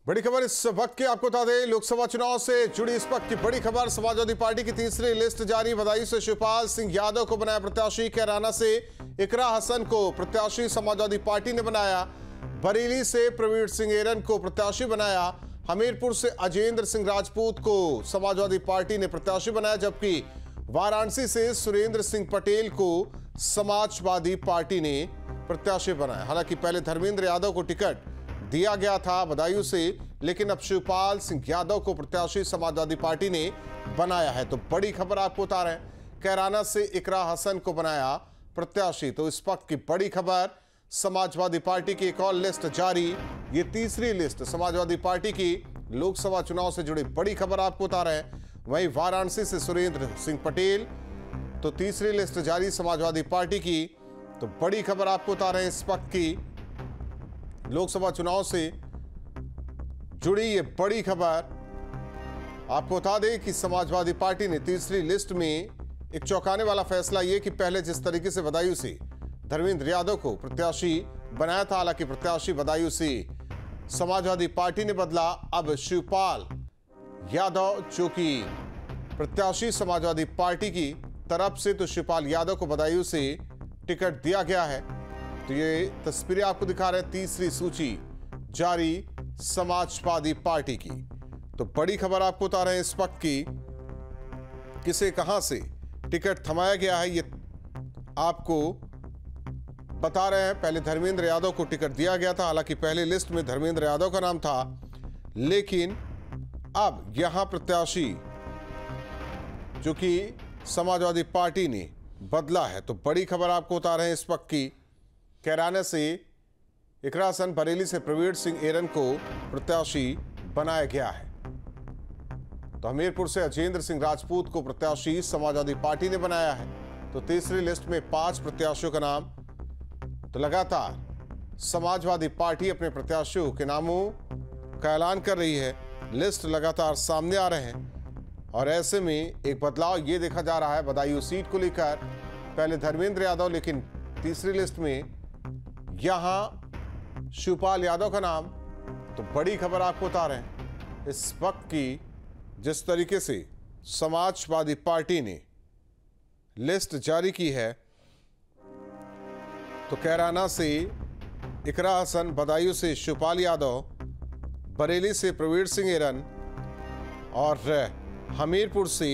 बड़ी खबर इस वक्त की आपको बता दें, लोकसभा चुनाव से जुड़ी इस वक्त की बड़ी खबर। समाजवादी पार्टी की तीसरी लिस्ट जारी। बदायूं से शिवपाल सिंह यादव को बनाया प्रत्याशी। कैराना से इकरा हसन को प्रत्याशी समाजवादी पार्टी ने बनाया। बरेली से प्रवीण सिंह एरन को प्रत्याशी बनाया। हमीरपुर से अजेंद्र सिंह राजपूत को समाजवादी पार्टी ने प्रत्याशी बनाया, जबकि वाराणसी से सुरेंद्र सिंह पटेल को समाजवादी पार्टी ने प्रत्याशी बनाया। हालांकि पहले धर्मेंद्र यादव को टिकट दिया गया था बदायूं से, लेकिन अब शिवपाल सिंह यादव को प्रत्याशी समाजवादी पार्टी ने बनाया है। तो बड़ी खबर आपको बता रहे हैं, कैराना से इकरा हसन को बनाया प्रत्याशी। तो इस वक्त की बड़ी खबर, समाजवादी पार्टी की एक और लिस्ट जारी। ये तीसरी लिस्ट समाजवादी पार्टी की लोकसभा चुनाव से जुड़ी बड़ी खबर आपको बता रहे हैं। वहीं वाराणसी से सुरेंद्र सिंह पटेल, तो तीसरी लिस्ट जारी समाजवादी पार्टी की। तो बड़ी खबर आपको बता रहे हैं, इस वक्त की लोकसभा चुनाव से जुड़ी ये बड़ी खबर आपको बता दें कि समाजवादी पार्टी ने तीसरी लिस्ट में एक चौंकाने वाला फैसला ये कि पहले जिस तरीके से बदायूं से धर्मेंद्र यादव को प्रत्याशी बनाया था, हालांकि प्रत्याशी बदायूं से समाजवादी पार्टी ने बदला। अब शिवपाल यादव जो कि प्रत्याशी समाजवादी पार्टी की तरफ से, तो शिवपाल यादव को बदायूं से टिकट दिया गया है। तो ये तस्वीरें आपको दिखा रहे हैं, तीसरी सूची जारी समाजवादी पार्टी की। तो बड़ी खबर आपको बता रहे हैं इस वक्त की, किसे कहां से टिकट थमाया गया है ये आपको बता रहे हैं। पहले धर्मेंद्र यादव को टिकट दिया गया था, हालांकि पहले लिस्ट में धर्मेंद्र यादव का नाम था, लेकिन अब यहां प्रत्याशी जो कि समाजवादी पार्टी ने बदला है। तो बड़ी खबर आपको बता रहे हैं इस वक्त की, कैराना से इकरा हसन, बरेली से प्रवीण सिंह एरन को प्रत्याशी बनाया गया है। तो हमीरपुर से अजेंद्र सिंह राजपूत को प्रत्याशी समाजवादी पार्टी ने बनाया है। तो तीसरी लिस्ट में 5 प्रत्याशियों का नाम। तो लगातार समाजवादी पार्टी अपने प्रत्याशियों के नामों का ऐलान कर रही है। लिस्ट लगातार सामने आ रहे हैं और ऐसे में एक बदलाव ये देखा जा रहा है बदायूं सीट को लेकर। पहले धर्मेंद्र यादव, लेकिन तीसरी लिस्ट में यहां शिवपाल यादव का नाम। तो बड़ी खबर आपको बता रहे हैं इस वक्त की, जिस तरीके से समाजवादी पार्टी ने लिस्ट जारी की है। तो कैराना से इकरा हसन, बदायूं से शिवपाल यादव, बरेली से प्रवीण सिंह एरन और हमीरपुर से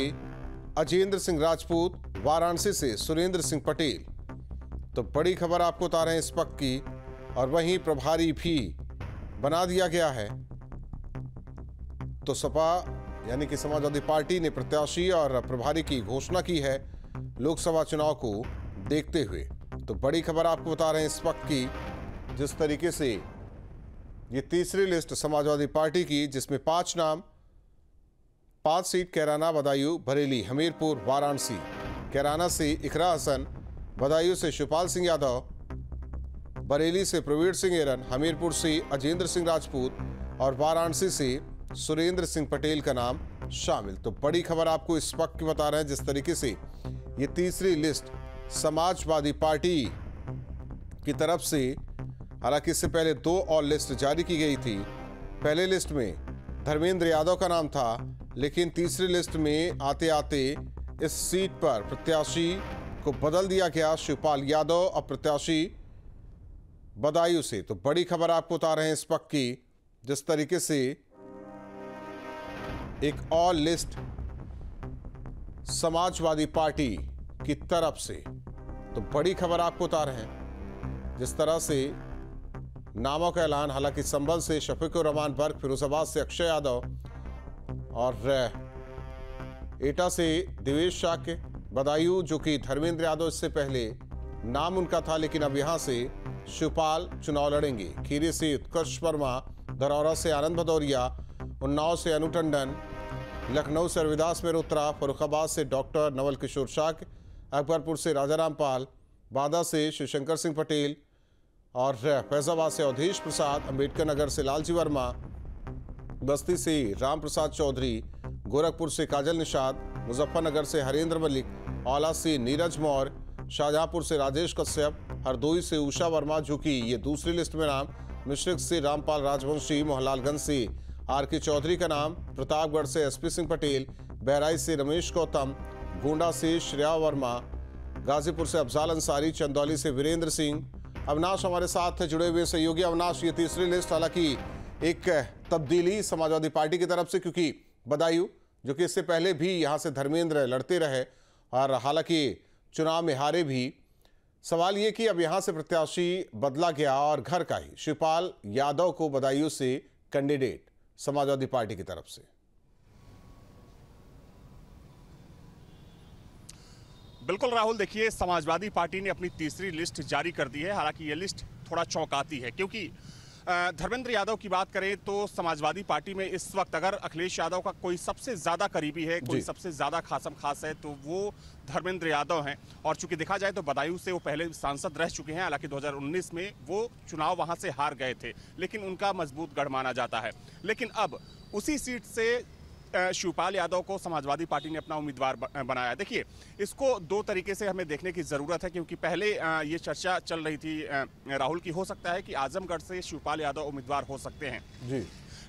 अजेंद्र सिंह राजपूत, वाराणसी से सुरेंद्र सिंह पटेल। तो बड़ी खबर आपको बता रहे हैं इस वक्त की। और वहीं प्रभारी भी बना दिया गया है। तो सपा यानी कि समाजवादी पार्टी ने प्रत्याशी और प्रभारी की घोषणा की है लोकसभा चुनाव को देखते हुए। तो बड़ी खबर आपको बता रहे हैं इस वक्त की, जिस तरीके से ये तीसरी लिस्ट समाजवादी पार्टी की, जिसमें 5 नाम, 5 सीट कैराना, बदायूं, बरेली, हमीरपुर, वाराणसी। कैराना से इकरा हसन, बदायूं से शिवपाल सिंह यादव, बरेली से प्रवीण सिंह एरन, हमीरपुर से अजेंद्र सिंह राजपूत और वाराणसी से सुरेंद्र सिंह पटेल का नाम शामिल। तो बड़ी खबर आपको इस वक्त की बता रहे हैं, जिस तरीके से ये तीसरी लिस्ट समाजवादी पार्टी की तरफ से, हालांकि इससे पहले 2 और लिस्ट जारी की गई थी। पहले लिस्ट में धर्मेंद्र यादव का नाम था, लेकिन तीसरी लिस्ट में आते आते इस सीट पर प्रत्याशी को बदल दिया गया। शिवपाल यादव अब प्रत्याशी बदायूं से। तो बड़ी खबर आपको बता रहे हैं इस वक्त की, जिस तरीके से एक और लिस्ट समाजवादी पार्टी की तरफ से। तो बड़ी खबर आपको बता रहे हैं, जिस तरह से नामों का ऐलान, हालांकि संभल से शफीकुर रहमान बर्क, फिरोजाबाद से अक्षय यादव और एटा से देवेश शाक्य, बदायूं जो कि धर्मेंद्र यादव इससे पहले नाम उनका था, लेकिन अब यहां से शिवपाल चुनाव लड़ेंगे। खीरी से उत्कर्ष वर्मा, धरौरा से आनंद भदौरिया, उन्नाव से अनु टंडन, लखनऊ से रविदास मेहरोत्रा, फर्रुखाबाद से डॉक्टर नवल किशोर शाक्य, अकबरपुर से राजाराम पाल, बांदा से शिवशंकर सिंह पटेल और फैजाबाद से अवधेश प्रसाद, अम्बेडकर नगर से लालजी वर्मा, बस्ती से राम प्रसाद चौधरी, गोरखपुर से काजल निषाद, मुजफ्फरनगर से हरेंद्र मलिक, औला से नीरज मौर्य, शाहजहांपुर से राजेश कश्यप, हरदोई से उषा वर्मा जो कि ये दूसरी लिस्ट में नाम, मिश्रिक से रामपाल राजवंशी, मोहनलालगंज से आर.के. चौधरी का नाम, प्रतापगढ़ से एस.पी. सिंह पटेल, बहराइच से रमेश गौतम, गोंडा से श्रेया वर्मा, गाजीपुर से अफजाल अंसारी, चंदौली से वीरेंद्र सिंह। अविनाश हमारे साथ जुड़े हुए सहयोगी। अविनाश, ये तीसरी लिस्ट हालांकि एक तब्दीली समाजवादी पार्टी की तरफ से, क्योंकि बदायूं जो कि इससे पहले भी यहां से धर्मेंद्र लड़ते रहे और हालांकि चुनाव में हारे भी। सवाल ये कि अब यहां से प्रत्याशी बदला गया और घर का ही शिवपाल यादव को बदायूं से कैंडिडेट समाजवादी पार्टी की तरफ से। बिल्कुल राहुल, देखिए समाजवादी पार्टी ने अपनी तीसरी लिस्ट जारी कर दी है। हालांकि ये लिस्ट थोड़ा चौंकाती है, क्योंकि धर्मेंद्र यादव की बात करें तो समाजवादी पार्टी में इस वक्त अगर अखिलेश यादव का कोई सबसे ज्यादा करीबी है, कोई सबसे ज्यादा खासम खास है, तो वो धर्मेंद्र यादव हैं। और चूंकि देखा जाए तो बदायूं से वो पहले सांसद रह चुके हैं। हालांकि 2019 में वो चुनाव वहां से हार गए थे, लेकिन उनका मजबूत गढ़ माना जाता है। लेकिन अब उसी सीट से शिवपाल यादव को समाजवादी पार्टी ने अपना उम्मीदवार बनाया। देखिए, इसको दो तरीके से हमें देखने की ज़रूरत है, क्योंकि पहले ये चर्चा चल रही थी राहुल की, हो सकता है कि आजमगढ़ से शिवपाल यादव उम्मीदवार हो सकते हैं जी।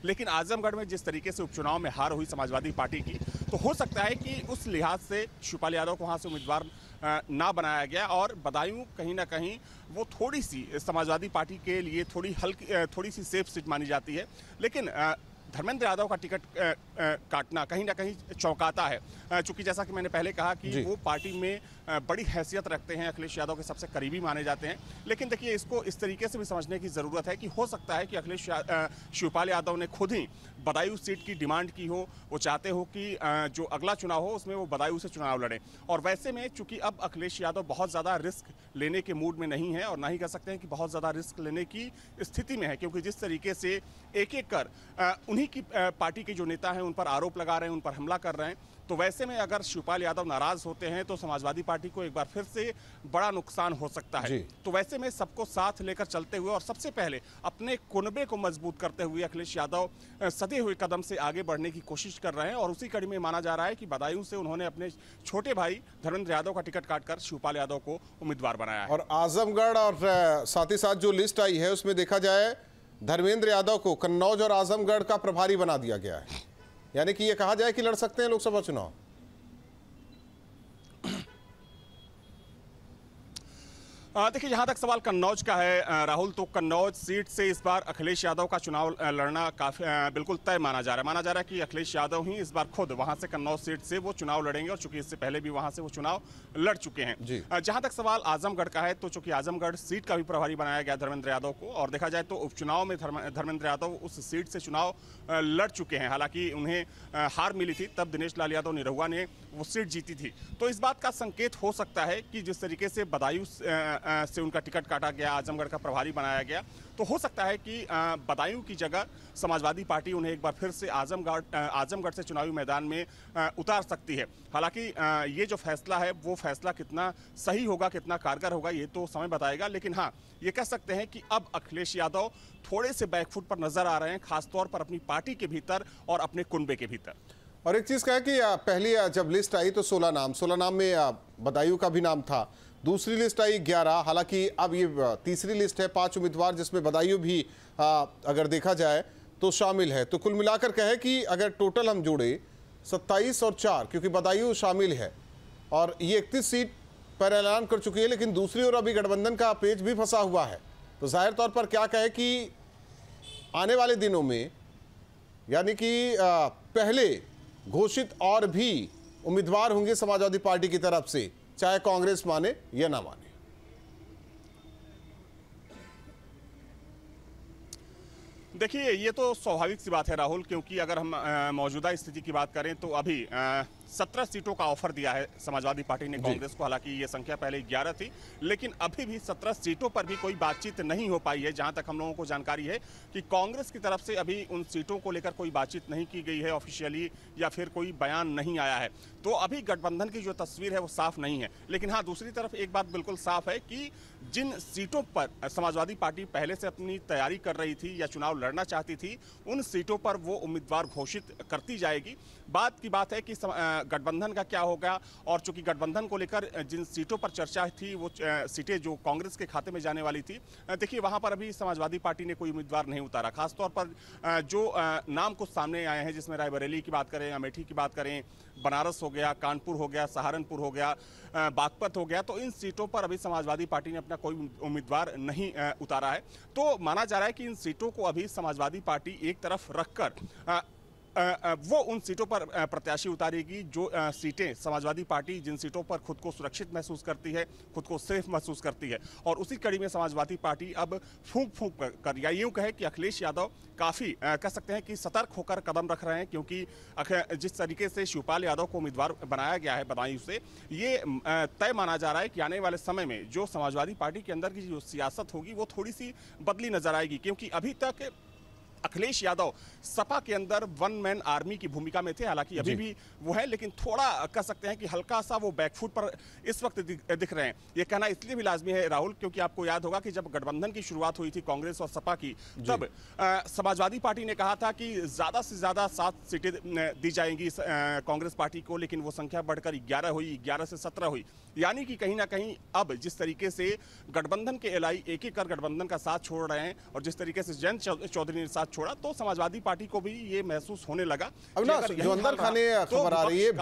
लेकिन आजमगढ़ में जिस तरीके से उपचुनाव में हार हुई समाजवादी पार्टी की, तो हो सकता है कि उस लिहाज से शिवपाल यादव को वहाँ से उम्मीदवार ना बनाया गया और बदायूं कहीं ना कहीं वो थोड़ी सी समाजवादी पार्टी के लिए थोड़ी सी सेफ सीट मानी जाती है। लेकिन धर्मेंद्र यादव का टिकट काटना कहीं ना कहीं चौंकाता है, चूंकि जैसा कि मैंने पहले कहा कि वो पार्टी में बड़ी हैसियत रखते हैं, अखिलेश यादव के सबसे करीबी माने जाते हैं। लेकिन देखिए, इसको इस तरीके से भी समझने की ज़रूरत है कि हो सकता है कि शिवपाल यादव ने खुद ही बदायूं सीट की डिमांड की हो। वो चाहते हो कि जो अगला चुनाव हो उसमें वो बदायूं से चुनाव लड़ें। और वैसे में चूंकि अब अखिलेश यादव बहुत ज़्यादा रिस्क लेने के मूड में नहीं है, और ना ही कह सकते हैं कि बहुत ज़्यादा रिस्क लेने की स्थिति में है, क्योंकि जिस तरीके से एक एक कर उन्हीं की पार्टी के जो नेता हैं उन पर आरोप लगा रहे हैं, उन पर हमला कर रहे हैं, तो वैसे में अगर शिवपाल यादव नाराज होते हैं तो समाजवादी पार्टी को एक बार फिर से बड़ा नुकसान हो सकता है। तो वैसे में सबको साथ लेकर चलते हुए और सबसे पहले अपने कुनबे को मजबूत करते हुए अखिलेश यादव सधे हुए कदम से आगे बढ़ने की कोशिश कर रहे हैं। और उसी कड़ी में माना जा रहा है कि बदायूं से उन्होंने अपने छोटे भाई धर्मेंद्र यादव का टिकट काटकर शिवपाल यादव को उम्मीदवार बनाया है। और आजमगढ़ और साथ ही साथ जो लिस्ट आई है उसमें देखा जाए धर्मेंद्र यादव को कन्नौज और आजमगढ़ का प्रभारी बना दिया गया है, यानी कि ये कहा जाए कि लड़ सकते हैं लोकसभा चुनाव। देखिए, जहां तक सवाल कन्नौज का है राहुल, तो कन्नौज सीट से इस बार अखिलेश यादव का चुनाव लड़ना काफी बिल्कुल तय माना जा रहा है। माना जा रहा है कि अखिलेश यादव ही इस बार खुद वहां से कन्नौज सीट से वो चुनाव लड़ेंगे, और चूंकि इससे पहले भी वहां से वो चुनाव लड़ चुके हैं। जहां तक सवाल आजमगढ़ का है, तो चूंकि आजमगढ़ सीट का भी प्रभारी बनाया गया धर्मेंद्र यादव को, और देखा जाए तो उपचुनाव में धर्मेंद्र यादव उस सीट से चुनाव लड़ चुके हैं। हालांकि उन्हें हार मिली थी, तब दिनेश लाल यादव निरहुआ ने वो सीट जीती थी। तो इस बात का संकेत हो सकता है कि जिस तरीके से बदायूं से उनका टिकट काटा गया, आजमगढ़ का प्रभारी बनाया गया, तो हो सकता है कि बदायूं की जगह समाजवादी पार्टी उन्हें एक बार फिर से आजमगढ़ से चुनावी मैदान में उतार सकती है। हालांकि ये जो फैसला है वो फैसला कितना सही होगा, कितना कारगर होगा, ये तो समय बताएगा। लेकिन हाँ, ये कह सकते हैं कि अब अखिलेश यादव थोड़े से बैकफुट पर नजर आ रहे हैं, खासतौर पर अपनी पार्टी के भीतर और अपने कुनबे के भीतर। और एक चीज कहा कि पहली जब लिस्ट आई तो 16 नाम में बदायूं का भी नाम था। दूसरी लिस्ट आई 11, हालांकि अब ये तीसरी लिस्ट है 5 उम्मीदवार, जिसमें बदायूं भी अगर देखा जाए तो शामिल है। तो कुल मिलाकर कहे कि अगर टोटल हम जोड़े 27 और 4, क्योंकि बदायूं शामिल है और ये 31 सीट पर ऐलान कर चुकी है, लेकिन दूसरी ओर अभी गठबंधन का पेच भी फंसा हुआ है। तो जाहिर तौर पर क्या कहे कि आने वाले दिनों में, यानी कि पहले घोषित और भी उम्मीदवार होंगे समाजवादी पार्टी की तरफ से, चाहे कांग्रेस माने या ना माने। देखिए, ये तो स्वाभाविक सी बात है राहुल, क्योंकि अगर हम मौजूदा स्थिति की बात करें तो अभी 17 सीटों का ऑफर दिया है समाजवादी पार्टी ने कांग्रेस को। हालांकि ये संख्या पहले 11 थी, लेकिन अभी भी 17 सीटों पर भी कोई बातचीत नहीं हो पाई है। जहां तक हम लोगों को जानकारी है कि कांग्रेस की तरफ से अभी उन सीटों को लेकर कोई बातचीत नहीं की गई है ऑफिशियली, या फिर कोई बयान नहीं आया है। तो अभी गठबंधन की जो तस्वीर है वो साफ नहीं है। लेकिन हाँ, दूसरी तरफ एक बात बिल्कुल साफ है कि जिन सीटों पर समाजवादी पार्टी पहले से अपनी तैयारी कर रही थी या चुनाव लड़ना चाहती थी, उन सीटों पर वो उम्मीदवार घोषित करती जाएगी। बात की बात है कि गठबंधन का क्या होगा। और चूंकि गठबंधन को लेकर जिन सीटों पर चर्चा थी वो सीटें जो कांग्रेस के खाते में जाने वाली थी, देखिए वहां पर अभी समाजवादी पार्टी ने कोई उम्मीदवार नहीं उतारा। खासतौर पर जो नाम कुछ सामने आए हैं, जिसमें रायबरेली की बात करें, अमेठी की बात करें, बनारस हो गया, कानपुर हो गया, सहारनपुर हो गया, बागपत हो गया, तो इन सीटों पर अभी समाजवादी पार्टी ने अपना कोई उम्मीदवार नहीं उतारा है। तो माना जा रहा है कि इन सीटों को अभी समाजवादी पार्टी एक तरफ रखकर वो उन सीटों पर प्रत्याशी उतारेगी जो सीटें समाजवादी पार्टी जिन सीटों पर खुद को सुरक्षित महसूस करती है, खुद को सेफ महसूस करती है। और उसी कड़ी में समाजवादी पार्टी अब फूंक फूंक कर या यूं कहे कि अखिलेश यादव काफ़ी कह सकते हैं कि सतर्क होकर कदम रख रहे हैं, क्योंकि जिस तरीके से शिवपाल यादव को उम्मीदवार बनाया गया है बदायूं से, ये तय माना जा रहा है कि आने वाले समय में जो समाजवादी पार्टी के अंदर की जो सियासत होगी वो थोड़ी सी बदली नजर आएगी। क्योंकि अभी तक अखिलेश यादव सपा के अंदर वन मैन आर्मी की भूमिका में थे, हालांकि अभी भी वो है, लेकिन थोड़ा कह सकते हैं कि हल्का सा वो बैकफुट पर इस वक्त दिख रहे हैं। ये कहना इसलिए भी लाजमी है राहुल, क्योंकि आपको याद होगा कि जब गठबंधन की शुरुआत हुई थी कांग्रेस और सपा की, तब समाजवादी पार्टी ने कहा था कि ज्यादा से ज्यादा 7 सीटें दी जाएंगी कांग्रेस पार्टी को, लेकिन वो संख्या बढ़कर 11 हुई, 11 से 17 हुई। यानी कि कहीं ना कहीं अब जिस तरीके से गठबंधन के एलआई एक एक कर गठबंधन का साथ छोड़ रहे हैं और जिस तरीके से जयंत चौधरी ने साथ छोड़ा, तो समाजवादी पार्टी को भी ये महसूस होने लगा। अविनाश, जो अंदर खाने खबर आ रही है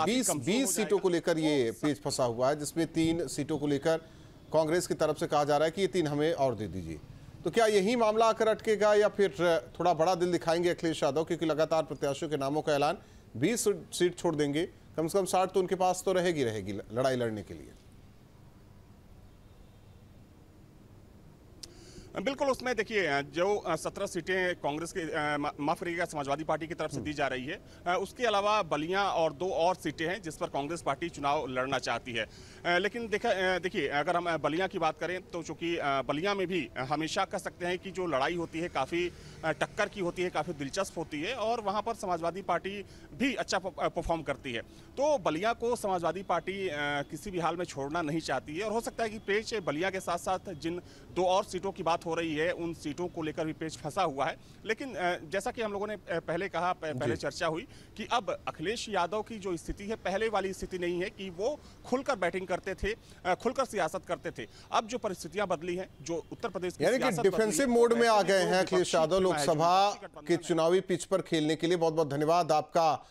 20 सीटों को लेकर ये पेच फंसा हुआ है, जिसमें 3 सीटों को लेकर कांग्रेस की तरफ से कहा जा रहा है कि ये 3 हमें और दे दीजिए। तो क्या यही मामला आकर अटकेगा या फिर थोड़ा बड़ा दिल दिखाएंगे अखिलेश यादव, क्योंकि लगातार प्रत्याशियों के नामों का ऐलान, 20 सीट छोड़ देंगे, कम से कम 60 तो उनके पास तो रहेगी लड़ाई लड़ने के लिए। बिल्कुल, उसमें देखिए जो 17 सीटें कांग्रेस के माफ करिएगा समाजवादी पार्टी की तरफ से दी जा रही है, उसके अलावा बलिया और 2 और सीटें हैं जिस पर कांग्रेस पार्टी चुनाव लड़ना चाहती है। लेकिन देखिए अगर हम बलिया की बात करें तो चूंकि बलिया में भी हमेशा कह सकते हैं कि जो लड़ाई होती है काफ़ी टक्कर की होती है, काफ़ी दिलचस्प होती है और वहाँ पर समाजवादी पार्टी भी अच्छा परफॉर्म करती है। तो बलिया को समाजवादी पार्टी किसी भी हाल में छोड़ना नहीं चाहती है और हो सकता है कि पेच बलिया के साथ साथ जिन 2 और सीटों की बात हो रही है उन सीटों को लेकर भी पेच फंसा हुआ है। लेकिन जैसा कि हम लोगों ने पहले कहा, पहले चर्चा हुई कि अब अखिलेश यादव की जो स्थिति है पहले वाली स्थिति नहीं है कि वो खुलकर बैटिंग करते थे, खुलकर सियासत करते थे। अब जो परिस्थितियां बदली हैं, जो उत्तर प्रदेश की यानी कि डिफेंसिव मोड में आ गए हैं अखिलेश यादव लोकसभा के चुनावी पिच पर खेलने के लिए। बहुत बहुत धन्यवाद आपका।